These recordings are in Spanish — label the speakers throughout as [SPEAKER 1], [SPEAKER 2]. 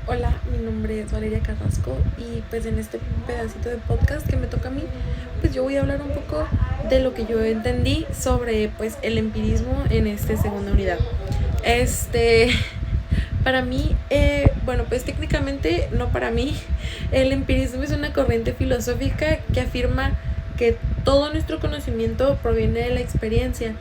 [SPEAKER 1] Hola, mi nombre es Valeria Carrasco y pues en este pedacito de podcast que me toca a mí, pues yo voy a hablar un poco de lo que yo entendí sobre pues el empirismo en esta segunda unidad. Este, para mí, bueno, pues técnicamente no para mí, el empirismo es una corriente filosófica que afirma que todo nuestro conocimiento proviene de la experiencia.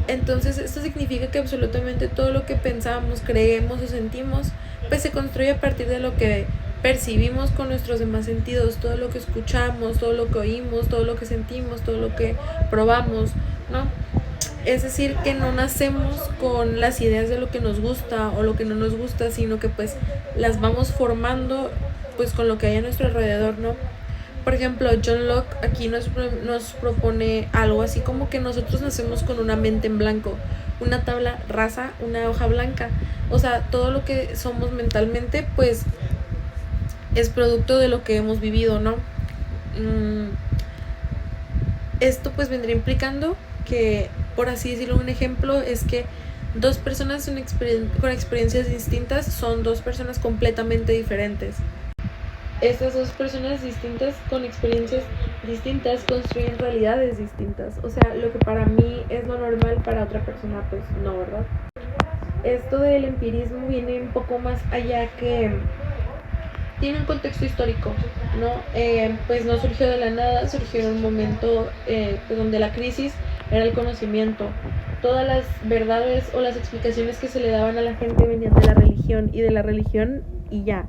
[SPEAKER 1] Entonces esto significa que absolutamente todo lo que pensamos, creemos o sentimos, pues se construye a partir de lo que percibimos con nuestros demás sentidos, todo lo que escuchamos, todo lo que oímos, todo lo que sentimos, todo lo que probamos, ¿no? Es decir, que no nacemos con las ideas de lo que nos gusta o lo que no nos gusta, sino que pues las vamos formando pues con lo que hay a nuestro alrededor, ¿no? Por ejemplo, John Locke aquí nos propone algo así como que nosotros nacemos con una mente en blanco, una tabla rasa, una hoja blanca. O sea, todo lo que somos mentalmente, pues es producto de lo que hemos vivido, ¿no? Esto pues vendría implicando que, por así decirlo, un ejemplo es que dos personas con experiencias distintas son dos personas completamente diferentes. Estas dos personas distintas con experiencias distintas construyen realidades distintas. O sea, lo que para mí es lo normal, para otra persona pues no, ¿verdad? Esto del empirismo viene un poco más allá, que tiene un contexto histórico, ¿no? Pues no surgió de la nada, surgió en un momento pues donde la crisis era el conocimiento. Todas las verdades o las explicaciones que se le daban a la gente venían de la religión, y de la religión y ya.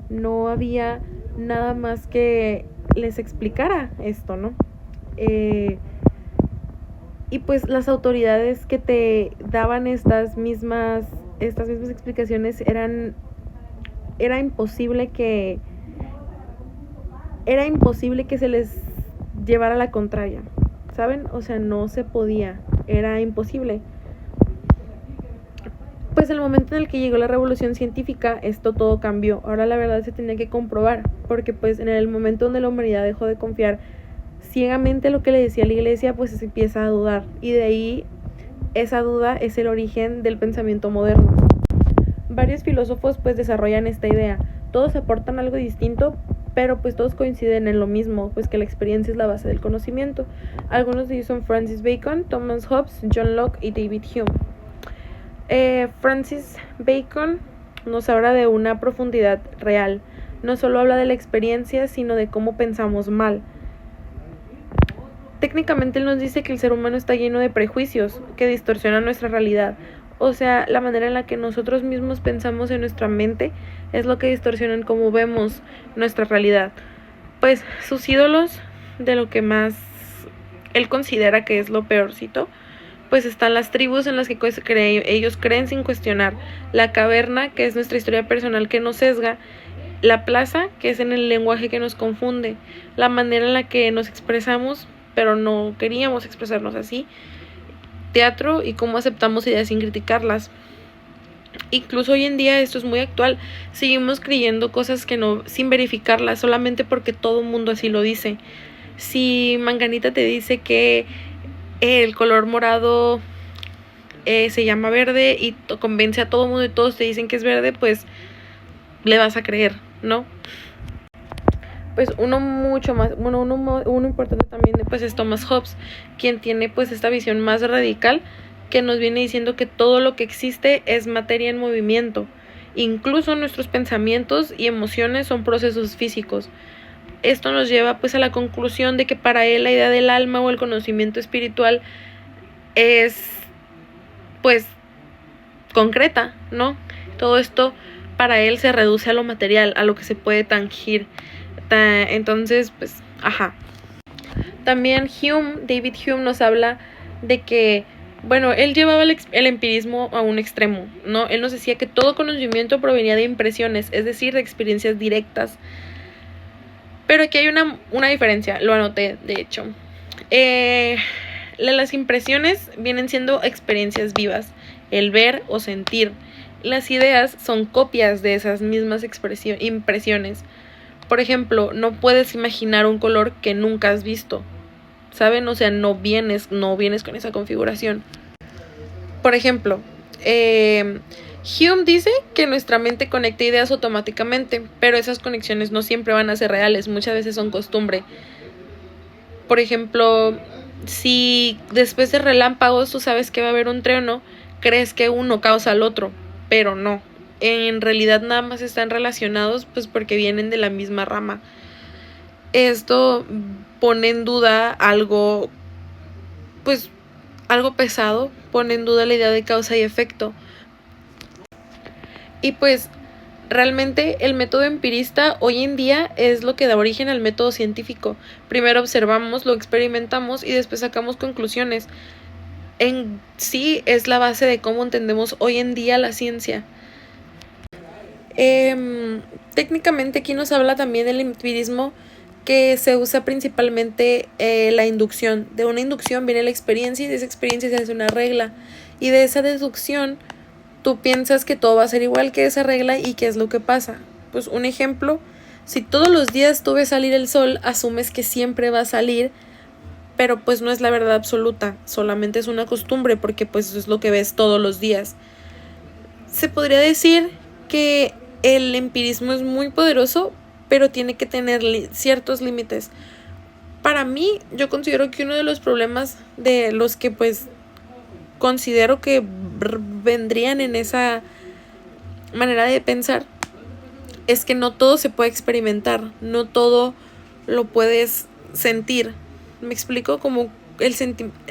[SPEAKER 1] No había nada más que les explicara esto, ¿no? Y pues las autoridades que te daban estas mismas explicaciones era imposible que se les llevara la contraria, ¿saben? O sea, no se podía, era imposible. Pues el momento en el que llegó la revolución científica, esto todo cambió. Ahora la verdad se tenía que comprobar, porque pues en el momento donde la humanidad dejó de confiar ciegamente lo que le decía la iglesia, pues se empieza a dudar, y de ahí esa duda es el origen del pensamiento moderno. Varios filósofos pues desarrollan esta idea. Todos aportan algo distinto, pero pues todos coinciden en lo mismo, pues que la experiencia es la base del conocimiento. Algunos de ellos son Francis Bacon, Thomas Hobbes, John Locke y David Hume. Francis Bacon nos habla de una profundidad real. No solo habla de la experiencia, sino de cómo pensamos mal. Técnicamente él nos dice que el ser humano está lleno de prejuicios que distorsionan nuestra realidad. O sea, la manera en la que nosotros mismos pensamos en nuestra mente es lo que distorsionan cómo vemos nuestra realidad. Pues sus ídolos, de lo que más él considera que es lo peorcito, pues están las tribus en las que ellos creen sin cuestionar, la caverna, que es nuestra historia personal que nos sesga, la plaza, que es en el lenguaje que nos confunde, la manera en la que nos expresamos, pero no queríamos expresarnos así, teatro y cómo aceptamos ideas sin criticarlas. Incluso hoy en día esto es muy actual, seguimos creyendo cosas que no, sin verificarlas, solamente porque todo el mundo así lo dice. Si Manganita te dice que el color morado se llama verde y convence a todo el mundo y todos te dicen que es verde, pues le vas a creer, ¿no? Pues uno importante también pues es Thomas Hobbes, quien tiene pues esta visión más radical, que nos viene diciendo que todo lo que existe es materia en movimiento, incluso nuestros pensamientos y emociones son procesos físicos. Esto nos lleva pues a la conclusión de que para él la idea del alma o el conocimiento espiritual es pues concreta, ¿no? Todo esto para él se reduce a lo material, a lo que se puede tangir. Entonces, pues, ajá. También David Hume nos habla de que, bueno, él llevaba el empirismo a un extremo, ¿no? Él nos decía que todo conocimiento provenía de impresiones, es decir, de experiencias directas. Pero aquí hay una diferencia, lo anoté, de hecho. Las impresiones vienen siendo experiencias vivas, el ver o sentir. Las ideas son copias de esas mismas impresiones. Por ejemplo, no puedes imaginar un color que nunca has visto, ¿saben? O sea, no vienes con esa configuración. Por ejemplo, Hume dice que nuestra mente conecta ideas automáticamente, pero esas conexiones no siempre van a ser reales, muchas veces son costumbre. Por ejemplo, si después de relámpagos tú sabes que va a haber un trueno, crees que uno causa al otro, pero no. En realidad nada más están relacionados pues porque vienen de la misma rama. Esto pone en duda algo, pues algo pesado, pone en duda la idea de causa y efecto. Y pues realmente el método empirista hoy en día es lo que da origen al método científico. Primero observamos, lo experimentamos y después sacamos conclusiones. En sí es la base de cómo entendemos hoy en día la ciencia. Técnicamente aquí nos habla también del empirismo, que se usa principalmente la inducción. De una inducción viene la experiencia y de esa experiencia se hace una regla. Y de esa deducción tú piensas que todo va a ser igual que esa regla y qué es lo que pasa. Pues un ejemplo, si todos los días tú ves salir el sol, asumes que siempre va a salir, pero pues no es la verdad absoluta, solamente es una costumbre porque pues es lo que ves todos los días. Se podría decir que el empirismo es muy poderoso, pero tiene que tener ciertos límites. Para mí, yo considero que uno de los problemas de los que pues considero que vendrían en esa manera de pensar es que no todo se puede experimentar, no todo lo puedes sentir. ¿Me explico? Como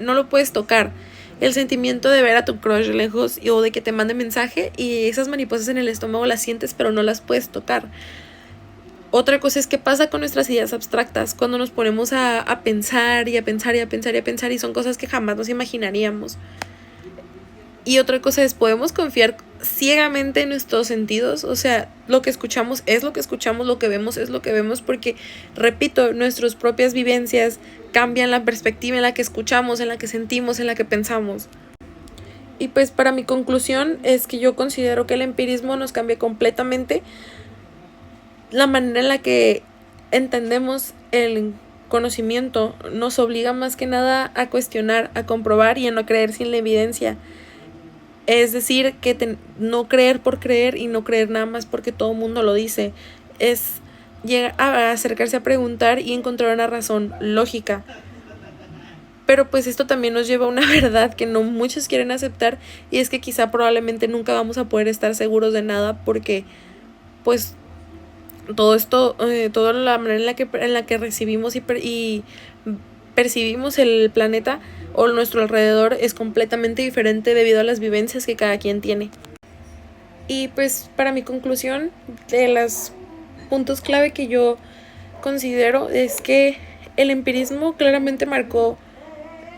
[SPEAKER 1] no lo puedes tocar. El sentimiento de ver a tu crush lejos o de que te mande mensaje y esas mariposas en el estómago las sientes pero no las puedes tocar. Otra cosa es qué pasa con nuestras ideas abstractas cuando nos ponemos a pensar y a pensar y a pensar y a pensar y son cosas que jamás nos imaginaríamos. Y otra cosa es, podemos confiar ciegamente en nuestros sentidos, o sea, lo que escuchamos es lo que escuchamos, lo que vemos es lo que vemos, porque, repito, nuestras propias vivencias cambian la perspectiva en la que escuchamos, en la que sentimos, en la que pensamos. Y pues para mi conclusión es que yo considero que el empirismo nos cambia completamente la manera en la que entendemos el conocimiento, nos obliga más que nada a cuestionar, a comprobar y a no creer sin la evidencia. Es decir, que no creer por creer y no creer nada más porque todo el mundo lo dice. Es llegar a acercarse a preguntar y encontrar una razón lógica. Pero pues esto también nos lleva a una verdad que no muchos quieren aceptar, y es que quizá probablemente nunca vamos a poder estar seguros de nada porque pues todo esto, toda la manera en la que recibimos y percibimos el planeta o nuestro alrededor es completamente diferente debido a las vivencias que cada quien tiene. Y pues para mi conclusión, de los puntos clave que yo considero es que el empirismo claramente marcó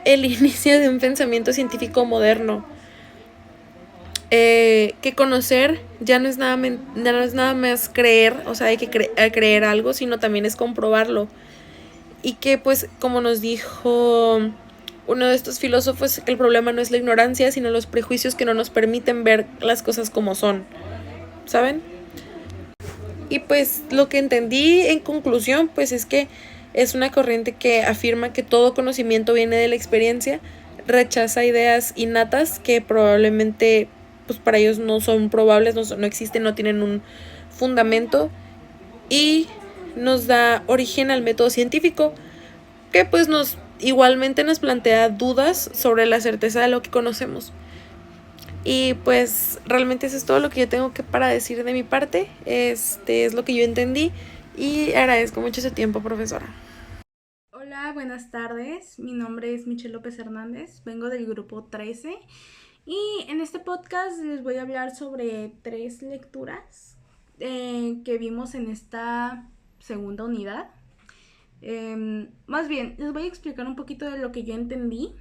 [SPEAKER 1] el inicio de un pensamiento científico moderno. Que conocer ya no es nada más creer, o sea, hay que creer algo, sino también es comprobarlo. Y que pues como nos dijo uno de estos filósofos, el problema no es la ignorancia, sino los prejuicios que no nos permiten ver las cosas como son, ¿saben? Y pues lo que entendí en conclusión pues es que es una corriente que afirma que todo conocimiento viene de la experiencia, rechaza ideas innatas que probablemente pues para ellos no son probables, no existen, no tienen un fundamento, y nos da origen al método científico, que pues igualmente nos plantea dudas sobre la certeza de lo que conocemos. Y pues realmente eso es todo lo que yo tengo para decir de mi parte. Este es lo que yo entendí y agradezco mucho su tiempo, profesora.
[SPEAKER 2] Hola, buenas tardes. Mi nombre es Michelle López Hernández. Vengo del grupo 13 y en este podcast les voy a hablar sobre 3 lecturas que vimos en esta segunda unidad. Más bien, les voy a explicar un poquito de lo que yo entendí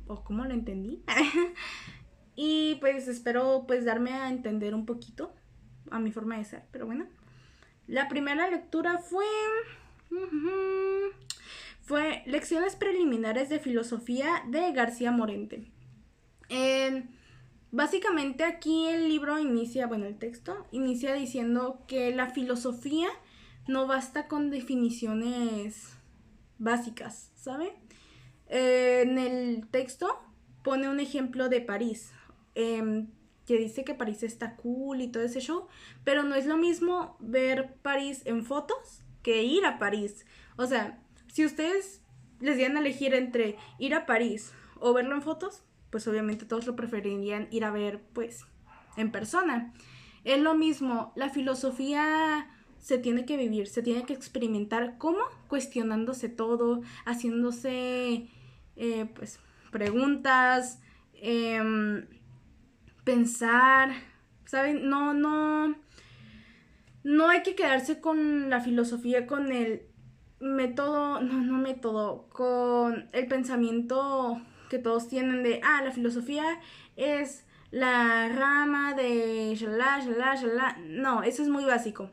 [SPEAKER 2] o cómo lo entendí. Y pues espero pues darme a entender un poquito a mi forma de ser, pero bueno. La primera lectura fue Lecciones preliminares de filosofía de García Morente. Básicamente aquí el libro inicia, bueno, el texto inicia diciendo que la filosofía no basta con definiciones básicas, ¿sabe? En el texto pone un ejemplo de París. que dice que París está cool y todo ese show, pero no es lo mismo ver París en fotos que ir a París. O sea, si ustedes les dieran a elegir entre ir a París o verlo en fotos, pues obviamente todos lo preferirían ir a ver, pues, en persona. Es lo mismo, la filosofía se tiene que vivir, se tiene que experimentar. ¿Cómo? Cuestionándose todo, haciéndose, pues, preguntas, pensar, ¿saben? No hay que quedarse con la filosofía, con el método, no método, con el pensamiento que todos tienen de, la filosofía es la rama de shalá, shalá, shalá. No, eso es muy básico.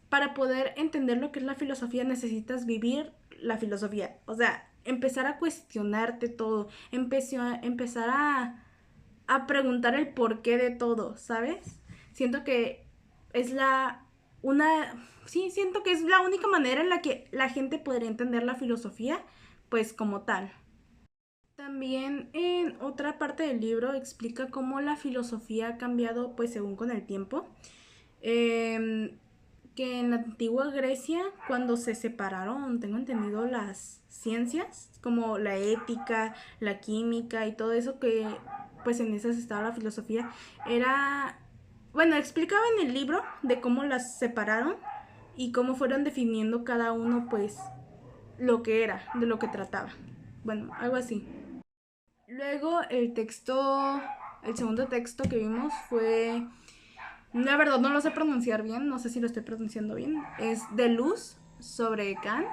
[SPEAKER 2] Para poder entender lo que es la filosofía necesitas vivir la filosofía. O sea, empezar a cuestionarte todo, empezar a preguntar el porqué de todo, ¿sabes? Siento que es siento que es la única manera en la que la gente podría entender la filosofía, pues como tal. También en otra parte del libro explica cómo la filosofía ha cambiado pues según con el tiempo. Que en la antigua Grecia, cuando se separaron, tengo entendido, las ciencias, como la ética, la química y todo eso, que pues en esas estaba la filosofía, era, bueno, explicaba en el libro de cómo las separaron y cómo fueron definiendo cada uno pues lo que era, de lo que trataba. Bueno, algo así. Luego el segundo texto que vimos fue, la verdad no lo sé pronunciar bien, no sé si lo estoy pronunciando bien, es de Luz sobre Kant,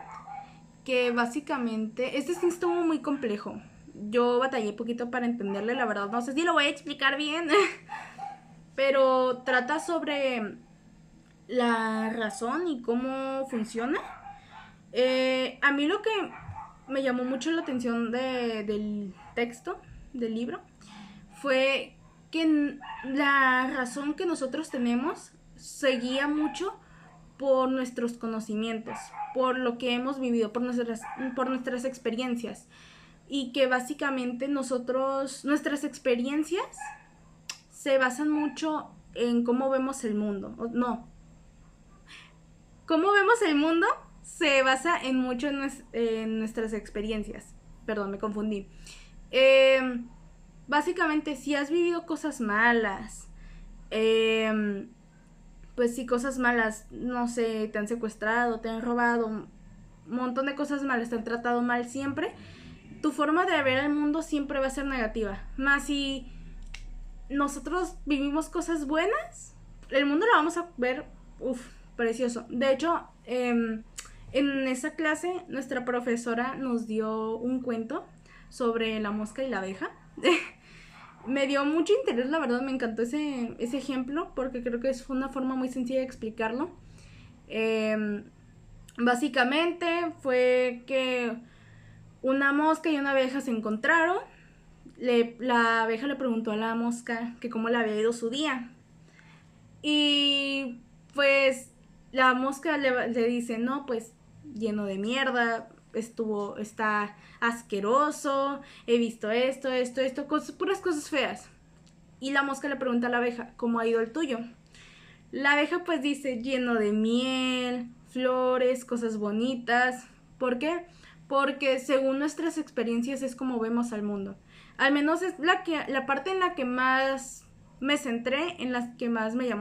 [SPEAKER 2] que básicamente, este sí estuvo muy complejo. Yo batallé poquito para entenderle, la verdad no sé si lo voy a explicar bien, pero trata sobre la razón y cómo funciona. A mí lo que me llamó mucho la atención del texto, del libro, fue que la razón que nosotros tenemos se guía mucho por nuestros conocimientos, por lo que hemos vivido, por nuestras experiencias. Y que básicamente nuestras experiencias se basan mucho en cómo vemos el mundo. No, cómo vemos el mundo se basa en mucho en nuestras experiencias. Perdón, me confundí. Básicamente, si has vivido cosas malas, pues sí, cosas malas, no sé, te han secuestrado, te han robado, un montón de cosas malas, te han tratado mal siempre, tu forma de ver el mundo siempre va a ser negativa. Más si nosotros vivimos cosas buenas, el mundo lo vamos a ver, precioso. De hecho, en esa clase nuestra profesora nos dio un cuento sobre la mosca y la abeja. Me dio mucho interés, la verdad, me encantó ese ejemplo porque creo que es una forma muy sencilla de explicarlo. Básicamente fue que una mosca y una abeja se encontraron. La abeja le preguntó a la mosca que cómo le había ido su día. Y pues la mosca le dice, no, pues lleno de mierda, está asqueroso, he visto esto, puras cosas feas. Y la mosca le pregunta a la abeja, ¿cómo ha ido el tuyo? La abeja pues dice, lleno de miel, flores, cosas bonitas. ¿Por qué? Porque según nuestras experiencias es como vemos al mundo. Al menos es la parte en la que más me centré, en la que más me llamó